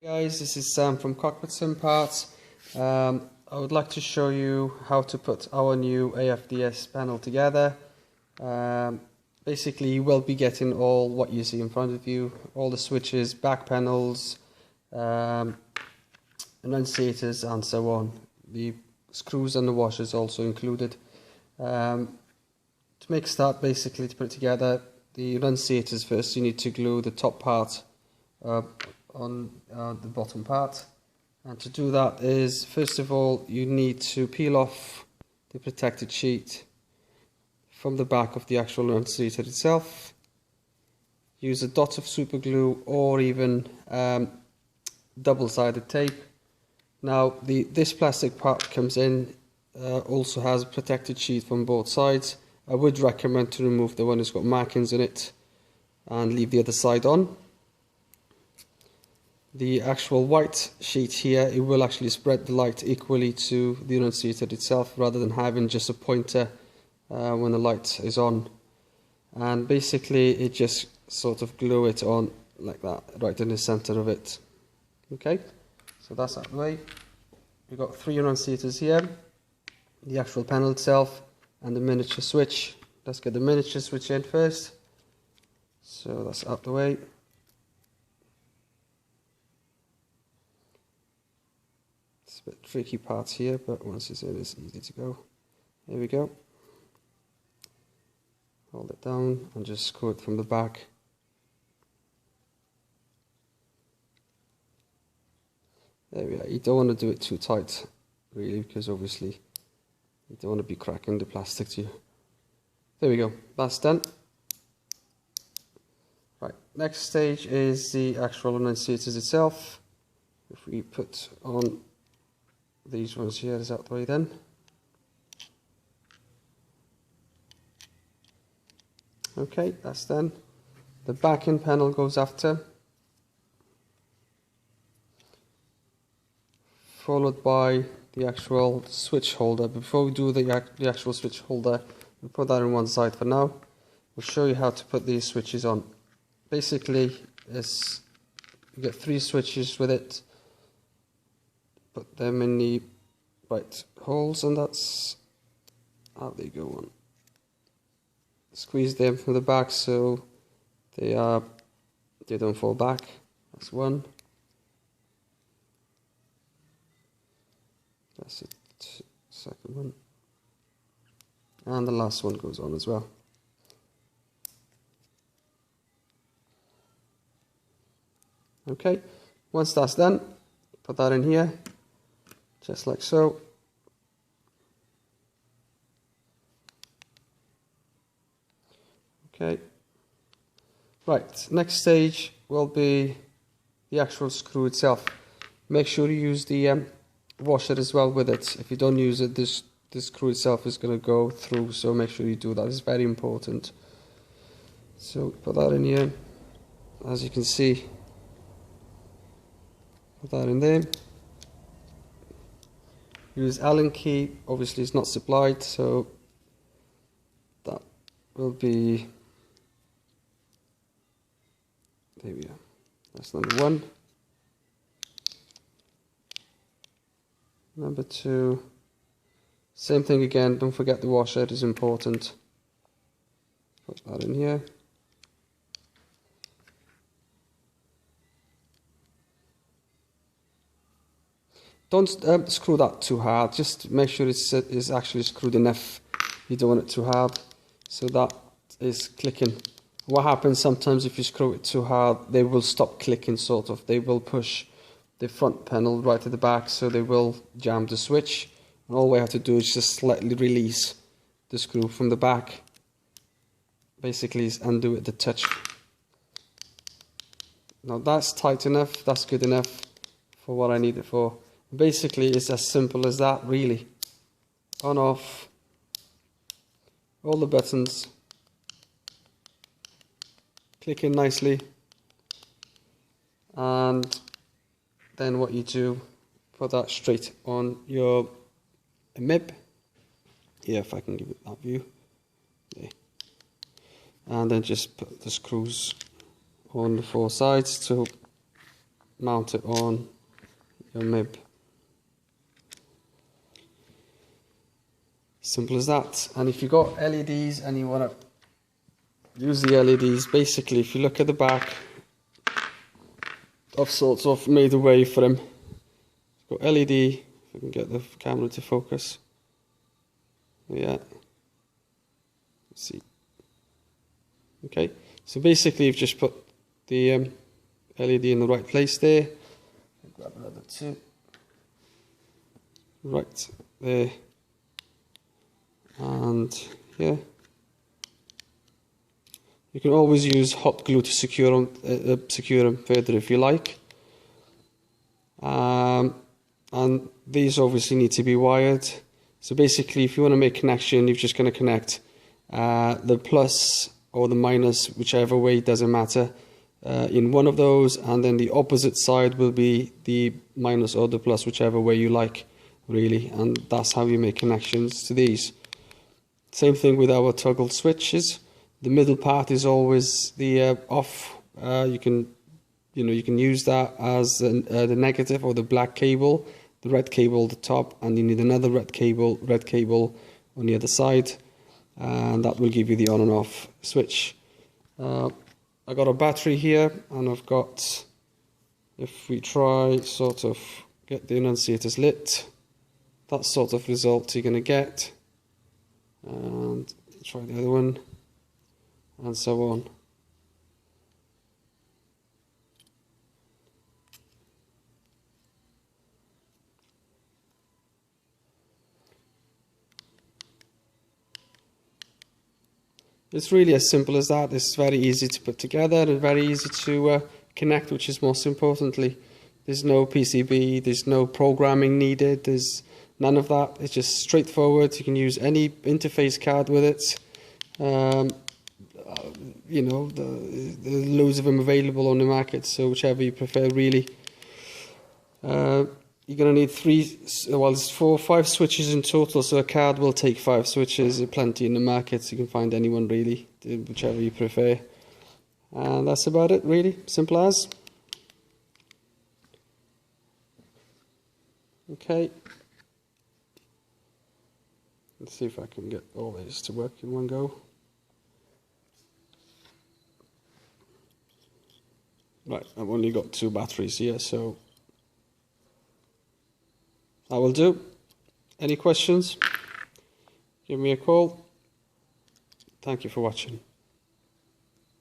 Guys, this is Sam from CockpitSimParts. I would like to show you how to put our new AFDS panel together. Basically, you will be getting all what you see in front of you, all the switches, back panels, annunciators and so on. The screws and the washers also included. To make a start, basically to put it together, the annunciators first, you need to glue the top part on the bottom part, and to do that is, first of all, you need to peel off the protected sheet from the back of the actual annunciator itself. Use a dot of super glue or even double-sided tape. Now this plastic part comes in, also has a protected sheet from both sides. I would recommend to remove the one that's got markings in it and leave the other side on. The actual white sheet here, it will actually spread the light equally to the annunciator itself, rather than having just a pointer when the light is on. And basically it just sort of glue it on like that, right in the center of it. Okay, so that's out of the way. We've got 3 annunciators here, the actual panel itself and the miniature switch. Let's get the miniature switch in first. So that's out of the way. It's a bit tricky parts here, but once it's in, it's easy to go. Here we go. Hold it down and just screw it from the back. There we are. You don't want to do it too tight, really, because obviously you don't want to be cracking the plastic to you. There we go. That's done. Right. Next stage is the actual annunciators itself. If we put on these ones here, is out the way then. Okay, that's done. The back-end panel goes after, followed by the actual switch holder. Before we do the actual switch holder, we'll put that on one side for now. We'll show you how to put these switches on. Basically, you get 3 switches with it. Put them in the right holes, and that's how they go on. Squeeze them from the back so they don't fall back. That's one. That's it. Second one. And the last one goes on as well. Okay, once that's done, put that in here, just like so. Okay. Right, next stage will be the actual screw itself. Make sure you use the washer as well with it. If you don't use it, this screw itself is going to go through, so make sure you do that. It's very important. So put that in here, as you can see. Put that in there. Use Allen key. Obviously it's not supplied, so that will be, there we are. That's number 1. Number 2, same thing again, don't forget the washer, it is important. Put that in here. Don't screw that too hard, just make sure it's actually screwed enough. You don't want it too hard, so that is clicking. What happens sometimes if you screw it too hard, they will stop clicking, sort of. They will push the front panel right to the back, so they will jam the switch. And all we have to do is just slightly release the screw from the back. Basically, is undo it the touch. Now that's tight enough, that's good enough for what I need it for. Basically, it's as simple as that, really. On, off, all the buttons, click in nicely, and then what you do, put that straight on your MIB. Yeah, if I can give it that view. Okay. And then just put the screws on the 4 sides. So mount it on your MIB. Simple as that. And if you've got LEDs and you want to use the LEDs, basically if you look at the back, I've sort of made a way for them. It's got LED, if I can get the camera to focus. Yeah. Let's see. Okay, so basically you've just put the LED in the right place there. Grab another two. Right there. And yeah. You can always use hot glue to secure them further if you like. And these obviously need to be wired. So basically if you want to make a connection, you're just going to connect the plus or the minus, whichever way, doesn't matter, in one of those, and then the opposite side will be the minus or the plus, whichever way you like, really. And that's how you make connections to these. Same thing with our toggle switches. The middle part is always the off. You can use that as the negative or the black cable, the red cable at the top, and you need another red cable on the other side, and that will give you the on and off switch. I got a battery here, and I've got, if we try sort of get the annunciators lit, that sort of result you're going to get. And try the other one, and so on. It's really as simple as that. It's very easy to put together and very easy to connect, which is most importantly. There's no PCB, there's no programming needed, there's none of that. It's just straightforward. You can use any interface card with it. You know, there's loads of them available on the market, so whichever you prefer, really. You're going to need there's 4 or 5 switches in total, so a card will take 5 switches. There's plenty in the market, so you can find anyone really, whichever you prefer. And that's about it, really. Simple as. Okay. Let's see if I can get all these to work in one go. Right, I've only got 2 batteries here, so I will do. Any questions? Give me a call. Thank you for watching.